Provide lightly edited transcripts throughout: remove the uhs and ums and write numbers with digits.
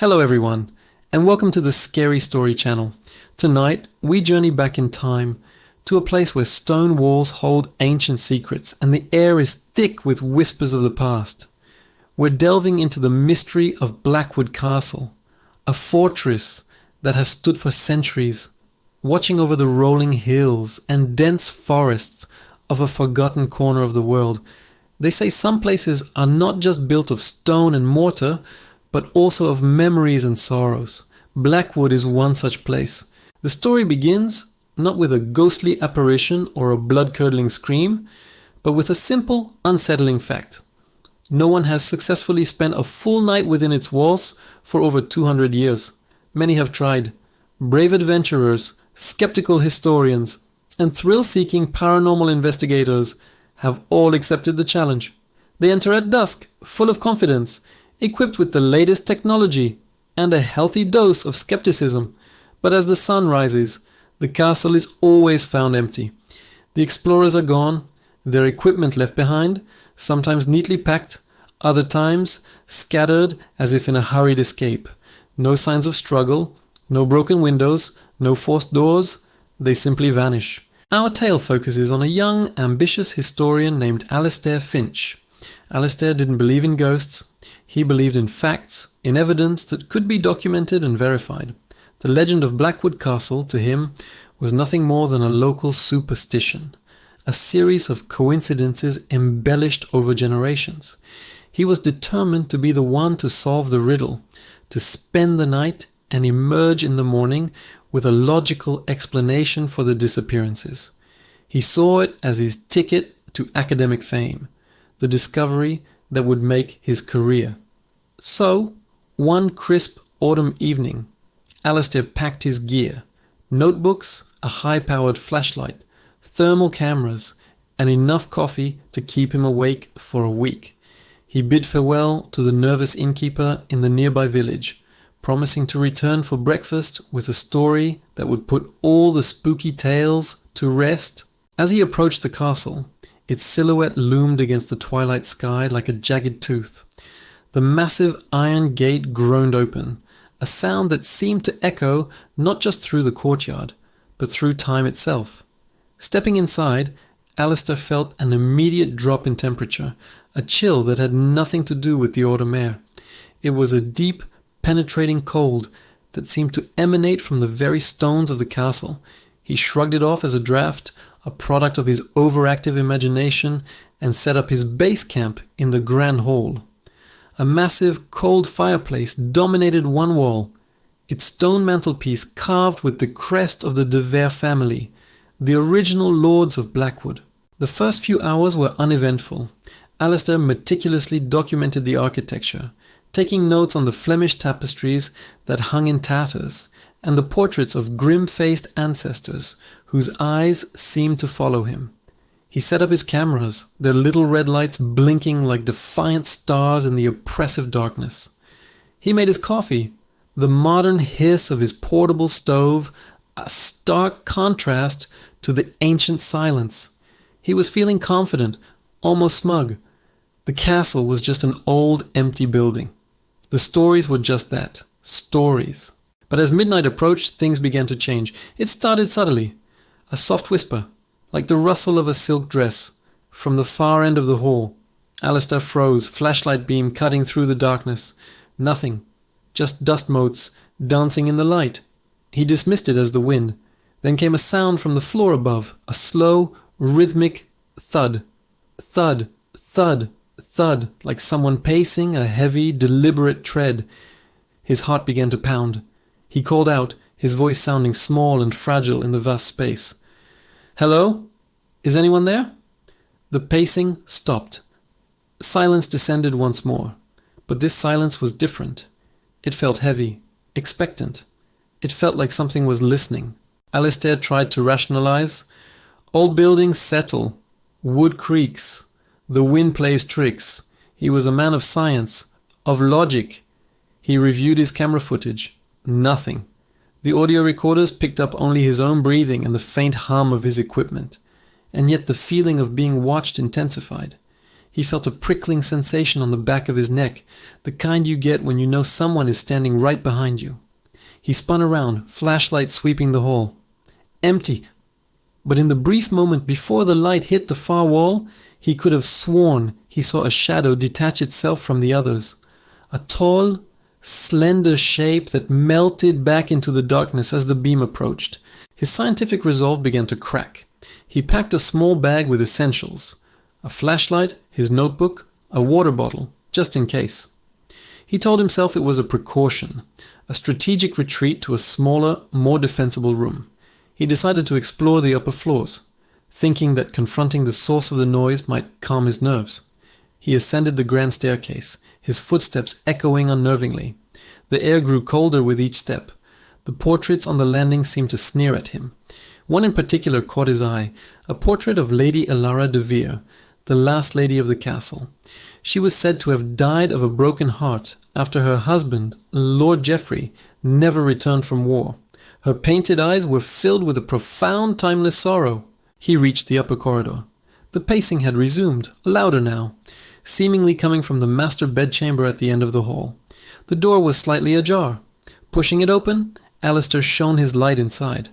Hello everyone, and welcome to the Scary Story channel. Tonight, we journey back in time to a place where stone walls hold ancient secrets and the air is thick with whispers of the past. We're delving into the mystery of Blackwood Castle, a fortress that has stood for centuries, watching over the rolling hills and dense forests of a forgotten corner of the world. They say some places are not just built of stone and mortar, but also of memories and sorrows. Blackwood is one such place. The story begins not with a ghostly apparition or a blood-curdling scream, but with a simple, unsettling fact. No one has successfully spent a full night within its walls for over 200 years. Many have tried. Brave adventurers, skeptical historians, and thrill-seeking paranormal investigators have all accepted the challenge. They enter at dusk, full of confidence, equipped with the latest technology and a healthy dose of skepticism. But as the sun rises, the castle is always found empty. The explorers are gone, their equipment left behind, sometimes neatly packed, other times scattered as if in a hurried escape. No signs of struggle, no broken windows, no forced doors, they simply vanish. Our tale focuses on a young, ambitious historian named Alastair Finch. Alastair didn't believe in ghosts. He believed in facts, in evidence that could be documented and verified. The legend of Blackwood Castle, to him, was nothing more than a local superstition, a series of coincidences embellished over generations. He was determined to be the one to solve the riddle, to spend the night and emerge in the morning with a logical explanation for the disappearances. He saw it as his ticket to academic fame, the discovery that would make his career. So, one crisp autumn evening, Alastair packed his gear, notebooks, a high-powered flashlight, thermal cameras, and enough coffee to keep him awake for a week. He bid farewell to the nervous innkeeper in the nearby village, promising to return for breakfast with a story that would put all the spooky tales to rest. As he approached the castle, its silhouette loomed against the twilight sky like a jagged tooth. The massive iron gate groaned open, a sound that seemed to echo not just through the courtyard, but through time itself. Stepping inside, Alastair felt an immediate drop in temperature, a chill that had nothing to do with the autumn air. It was a deep, penetrating cold that seemed to emanate from the very stones of the castle. He shrugged it off as a draft, a product of his overactive imagination, and set up his base camp in the Grand Hall. A massive, cold fireplace dominated one wall, its stone mantelpiece carved with the crest of the De Vere family, the original lords of Blackwood. The first few hours were uneventful. Alastair meticulously documented the architecture, taking notes on the Flemish tapestries that hung in tatters, and the portraits of grim-faced ancestors whose eyes seemed to follow him. He set up his cameras, their little red lights blinking like defiant stars in the oppressive darkness. He made his coffee, the modern hiss of his portable stove, a stark contrast to the ancient silence. He was feeling confident, almost smug. The castle was just an old, empty building. The stories were just that, stories. But as midnight approached, things began to change. It started subtly, a soft whisper, like the rustle of a silk dress, from the far end of the hall. Alastair froze, flashlight beam cutting through the darkness. Nothing, just dust motes dancing in the light. He dismissed it as the wind. Then came a sound from the floor above, a slow, rhythmic thud. Thud, thud, thud, like someone pacing a heavy, deliberate tread. His heart began to pound. He called out, his voice sounding small and fragile in the vast space. "Hello? Is anyone there?" The pacing stopped. Silence descended once more, but this silence was different. It felt heavy, expectant. It felt like something was listening. Alastair tried to rationalize. Old buildings settle. Wood creaks. The wind plays tricks. He was a man of science, of logic. He reviewed his camera footage. Nothing. The audio recorders picked up only his own breathing and the faint hum of his equipment. And yet the feeling of being watched intensified. He felt a prickling sensation on the back of his neck, the kind you get when you know someone is standing right behind you. He spun around, flashlight sweeping the hall. Empty. But in the brief moment before the light hit the far wall, he could have sworn he saw a shadow detach itself from the others. A tall, slender shape that melted back into the darkness as the beam approached. His scientific resolve began to crack. He packed a small bag with essentials. A flashlight, his notebook, a water bottle, just in case. He told himself it was a precaution, a strategic retreat to a smaller, more defensible room. He decided to explore the upper floors, thinking that confronting the source of the noise might calm his nerves. He ascended the grand staircase, his footsteps echoing unnervingly. The air grew colder with each step. The portraits on the landing seemed to sneer at him. One in particular caught his eye, a portrait of Lady Elara de Vere, the last lady of the castle. She was said to have died of a broken heart after her husband, Lord Geoffrey, never returned from war. Her painted eyes were filled with a profound, timeless sorrow. He reached the upper corridor. The pacing had resumed, louder now, seemingly coming from the master bedchamber at the end of the hall. The door was slightly ajar. Pushing it open, Alistair shone his light inside.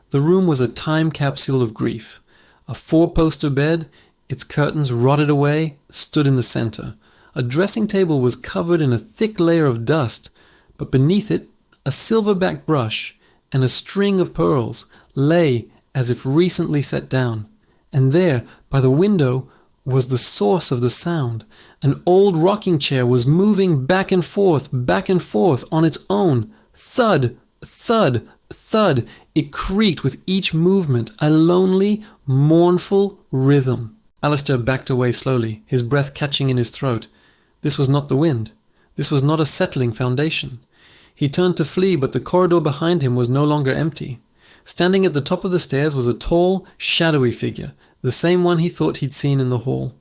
The room was a time capsule of grief. A four-poster bed, its curtains rotted away, stood in the center. A dressing table was covered in a thick layer of dust, but beneath it, a silver-backed brush and a string of pearls lay as if recently set down. And there, by the window, was the source of the sound. An old rocking chair was moving back and forth on its own. Thud, thud, thud. It creaked with each movement, a lonely, mournful rhythm. Alistair backed away slowly, his breath catching in his throat. This was not the wind. This was not a settling foundation. He turned to flee, but the corridor behind him was no longer empty. Standing at the top of the stairs was a tall, shadowy figure, the same one he thought he'd seen in the hall.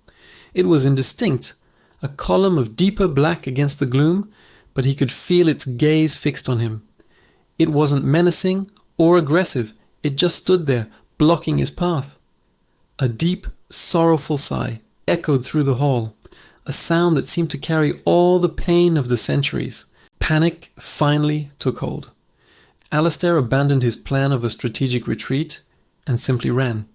It was indistinct, a column of deeper black against the gloom, but he could feel its gaze fixed on him. It wasn't menacing or aggressive, it just stood there, blocking his path. A deep, sorrowful sigh echoed through the hall, a sound that seemed to carry all the pain of the centuries. Panic finally took hold. Alistair abandoned his plan of a strategic retreat and simply ran.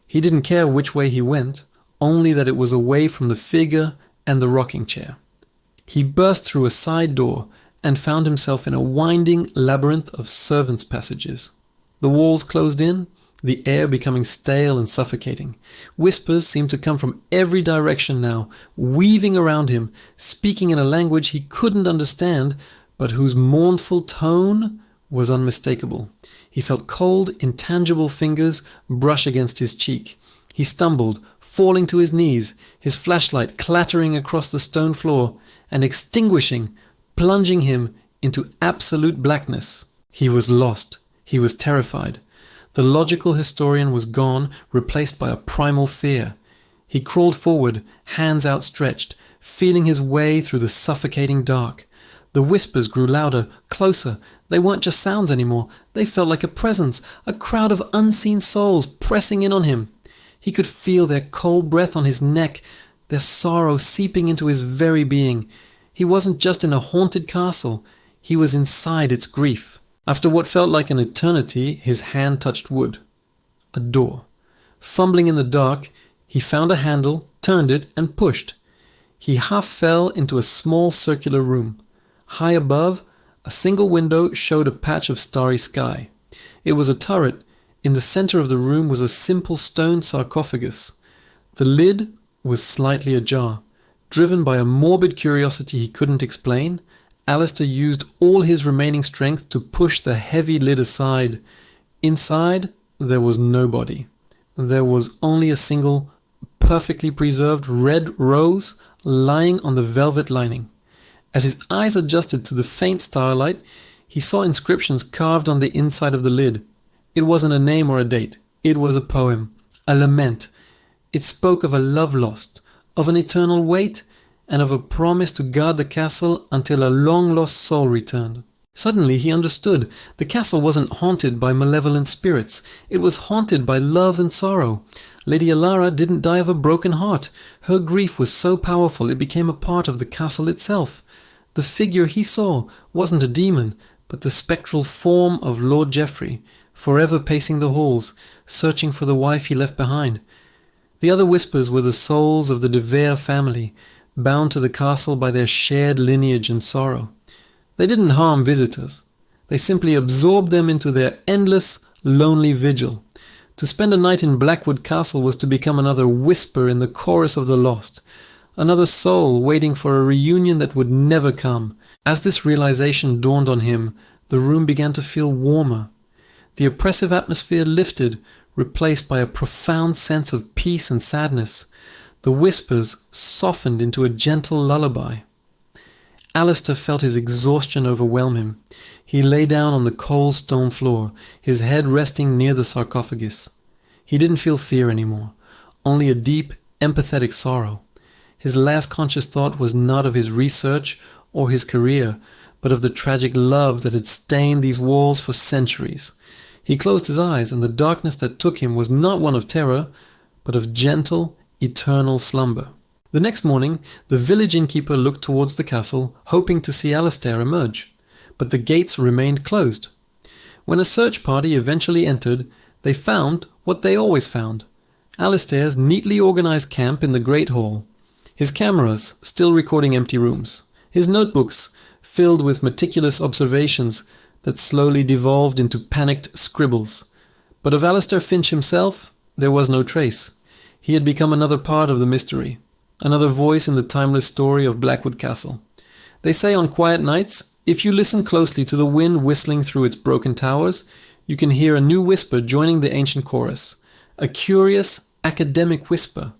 He didn't care which way he went, only that it was away from the figure and the rocking chair. He burst through a side door and found himself in a winding labyrinth of servants' passages. The walls closed in, the air becoming stale and suffocating. Whispers seemed to come from every direction now, weaving around him, speaking in a language he couldn't understand, but whose mournful tone was unmistakable. He felt cold, intangible fingers brush against his cheek. He stumbled, falling to his knees, his flashlight clattering across the stone floor and extinguishing, plunging him into absolute blackness. He was lost. He was terrified. The logical historian was gone, replaced by a primal fear. He crawled forward, hands outstretched, feeling his way through the suffocating dark. The whispers grew louder, closer. They weren't just sounds anymore. They felt like a presence, a crowd of unseen souls pressing in on him. He could feel their cold breath on his neck, their sorrow seeping into his very being. He wasn't just in a haunted castle. He was inside its grief. After what felt like an eternity, his hand touched wood. A door. Fumbling in the dark, he found a handle, turned it, and pushed. He half fell into a small circular room. High above, a single window showed a patch of starry sky. It was a turret. In the center of the room was a simple stone sarcophagus. The lid was slightly ajar. Driven by a morbid curiosity he couldn't explain, Alistair used all his remaining strength to push the heavy lid aside. Inside, there was nobody. There was only a single, perfectly preserved red rose lying on the velvet lining. As his eyes adjusted to the faint starlight, he saw inscriptions carved on the inside of the lid. It wasn't a name or a date. It was a poem, a lament. It spoke of a love lost, of an eternal wait, and of a promise to guard the castle until a long-lost soul returned. Suddenly he understood. The castle wasn't haunted by malevolent spirits. It was haunted by love and sorrow. Lady Alara didn't die of a broken heart. Her grief was so powerful it became a part of the castle itself. The figure he saw wasn't a demon, but the spectral form of Lord Geoffrey, forever pacing the halls, searching for the wife he left behind. The other whispers were the souls of the De Vere family, bound to the castle by their shared lineage and sorrow. They didn't harm visitors. They simply absorbed them into their endless, lonely vigil. To spend a night in Blackwood Castle was to become another whisper in the chorus of the lost, another soul waiting for a reunion that would never come. As this realization dawned on him, the room began to feel warmer. The oppressive atmosphere lifted, replaced by a profound sense of peace and sadness. The whispers softened into a gentle lullaby. Alistair felt his exhaustion overwhelm him. He lay down on the cold stone floor, his head resting near the sarcophagus. He didn't feel fear anymore, only a deep, empathetic sorrow. His last conscious thought was not of his research or his career, but of the tragic love that had stained these walls for centuries. He closed his eyes, and the darkness that took him was not one of terror, but of gentle, eternal slumber. The next morning, the village innkeeper looked towards the castle, hoping to see Alistair emerge, but the gates remained closed. When a search party eventually entered, they found what they always found: Alistair's neatly organized camp in the Great Hall, his cameras still recording empty rooms, his notebooks filled with meticulous observations that slowly devolved into panicked scribbles. But of Alistair Finch himself, there was no trace. He had become another part of the mystery, another voice in the timeless story of Blackwood Castle. They say on quiet nights, if you listen closely to the wind whistling through its broken towers, you can hear a new whisper joining the ancient chorus, a curious, academic whisper,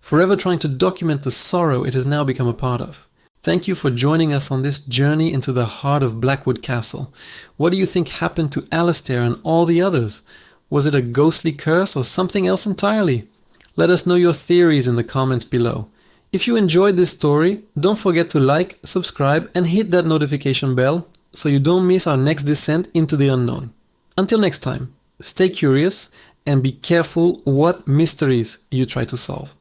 forever trying to document the sorrow it has now become a part of. Thank you for joining us on this journey into the heart of Blackwood Castle. What do you think happened to Alistair and all the others? Was it a ghostly curse or something else entirely? Let us know your theories in the comments below. If you enjoyed this story, don't forget to like, subscribe, and hit that notification bell so you don't miss our next descent into the unknown. Until next time, stay curious and be careful what mysteries you try to solve.